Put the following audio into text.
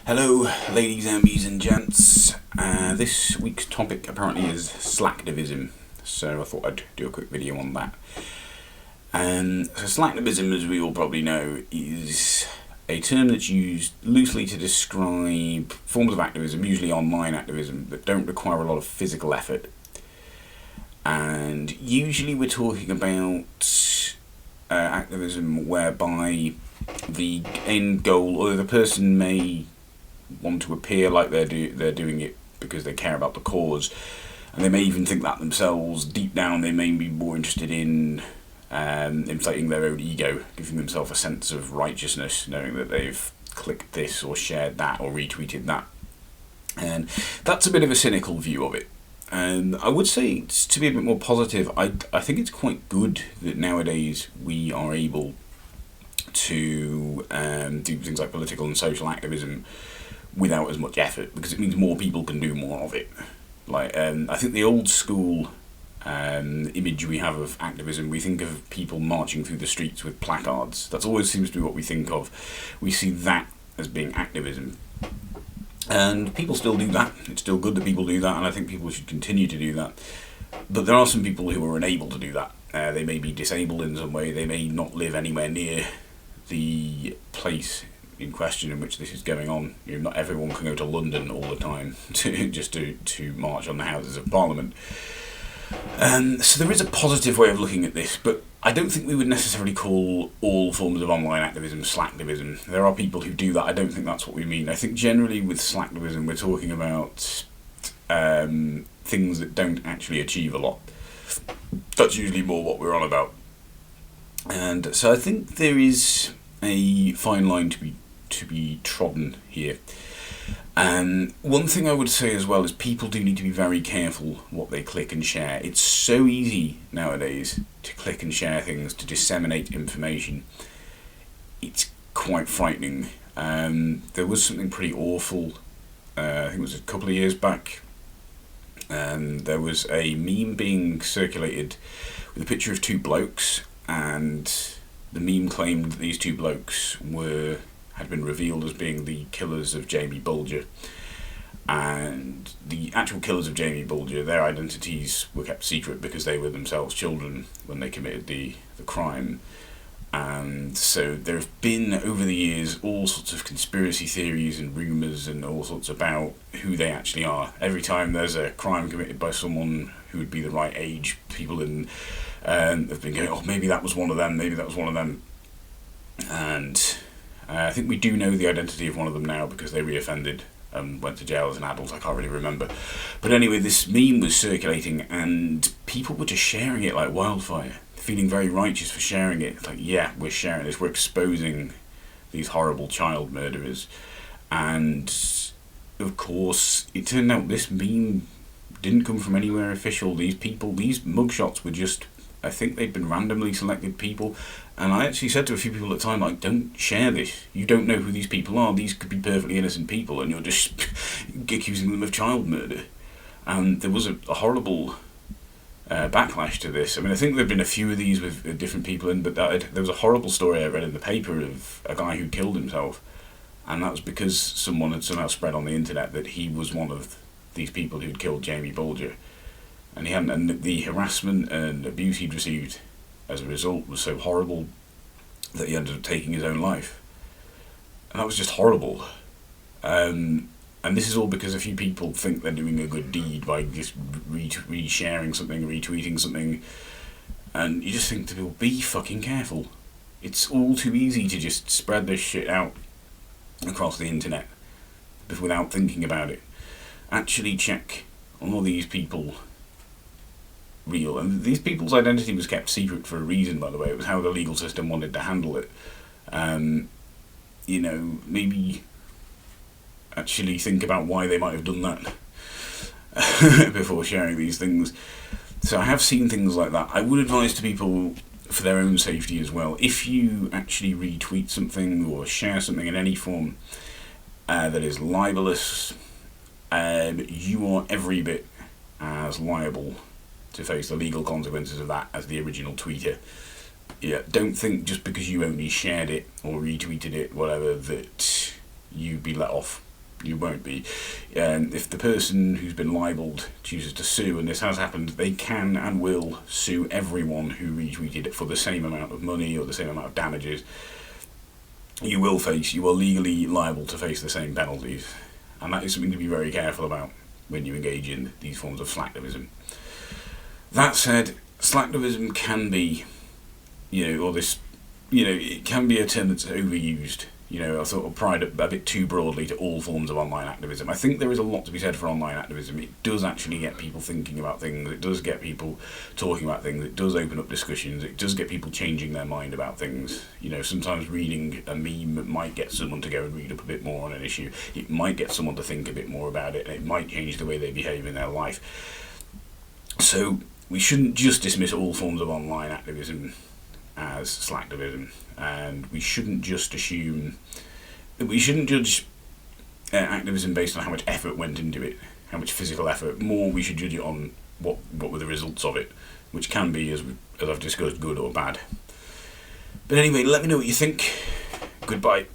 Hello, ladies, ambies and gents. This week's topic apparently is Slacktivism, so I thought I'd do a quick video on that. So Slacktivism, as we all probably know, is a term that's used loosely to describe forms of activism, usually online activism, that don't require a lot of physical effort. And usually we're talking about activism whereby the end goal, or the person may want to appear like they're doing it because they care about the cause, and they may even think that themselves. Deep down they may be more interested in inflating their own ego, giving themselves a sense of righteousness, knowing that they've clicked this or shared that or retweeted that. And that's a bit of a cynical view of it. And I would say, to be a bit more positive, I think it's quite good that nowadays we are able to do things like political and social activism without as much effort, because it means more people can do more of it. Like I think the old school image we have of activism, we think of people marching through the streets with placards. That always seems to be what we think of. We see that as being activism. And people still do that. It's still good that people do that, and I think people should continue to do that. But there are some people who are unable to do that. They may be disabled in some way. They may not live anywhere near the place in question in which this is going on. You know, not everyone can go to London all the time to march on the Houses of Parliament. So there is a positive way of looking at this, but I don't think we would necessarily call all forms of online activism slacktivism. There are people who do that. I don't think that's what we mean. I think generally with slacktivism we're talking about things that don't actually achieve a lot. That's usually more what we're on about. And so I think there is a fine line to be trodden here. One thing I would say as well is people do need to be very careful what they click and share. It's so easy nowadays to click and share things, to disseminate information. It's quite frightening. There was something pretty awful, I think it was a couple of years back. There was a meme being circulated with a picture of two blokes, and the meme claimed that these two blokes had been revealed as being the killers of Jamie Bulger. And the actual killers of Jamie Bulger, their identities were kept secret because they were themselves children when they committed the crime. And so there have been, over the years, all sorts of conspiracy theories and rumours and all sorts about who they actually are. Every time there's a crime committed by someone who would be the right age, people have been going, oh, maybe that was one of them, maybe that was one of them. And I think we do know the identity of one of them now because they reoffended and went to jail as an adult. I can't really remember. But anyway, this meme was circulating and people were just sharing it like wildfire, feeling very righteous for sharing it. It's like, yeah, we're sharing this, we're exposing these horrible child murderers. And of course, it turned out this meme didn't come from anywhere official. These mugshots were just, I think they'd been randomly selected people. And I actually said to a few people at the time, like, don't share this. You don't know who these people are. These could be perfectly innocent people, and you're just accusing them of child murder. And there was a horrible backlash to this. I mean, I think there have been a few of these with different people in, but there was a horrible story I read in the paper of a guy who killed himself. And that was because someone had somehow spread on the internet that he was one of these people who'd killed Jamie Bulger. And the harassment and abuse he'd received as a result was so horrible that he ended up taking his own life. And that was just horrible. And this is all because a few people think they're doing a good deed by just re-sharing something, retweeting something. And you just think to people, be fucking careful. It's all too easy to just spread this shit out across the internet without thinking about it. Actually check on all these people real, and these people's identity was kept secret for a reason, by the way. It was how the legal system wanted to handle it. Maybe actually think about why they might have done that before sharing these things. So I have seen things like that. I would advise to people, for their own safety as well, if you actually retweet something or share something in any form that is libelous, you are every bit as liable to face the legal consequences of that as the original tweeter. Yeah, don't think just because you only shared it or retweeted it, whatever, that you'd be let off. You won't be. If the person who's been libelled chooses to sue, and this has happened, they can and will sue everyone who retweeted it for the same amount of money or the same amount of damages. You are legally liable to face the same penalties. And that is something to be very careful about when you engage in these forms of slacktivism. That said, slacktivism can be, it can be a term that's overused. I sort of pried it a bit too broadly to all forms of online activism. I think there is a lot to be said for online activism. It does actually get people thinking about things. It does get people talking about things. It does open up discussions. It does get people changing their mind about things. Sometimes reading a meme might get someone to go and read up a bit more on an issue. It might get someone to think a bit more about it, and it might change the way they behave in their life. So we shouldn't just dismiss all forms of online activism as slacktivism, and we shouldn't just assume that we shouldn't judge activism based on how much effort went into it, how much physical effort. More, we should judge it on what were the results of it, which can be, as I've discussed, good or bad. But anyway, let me know what you think. Goodbye.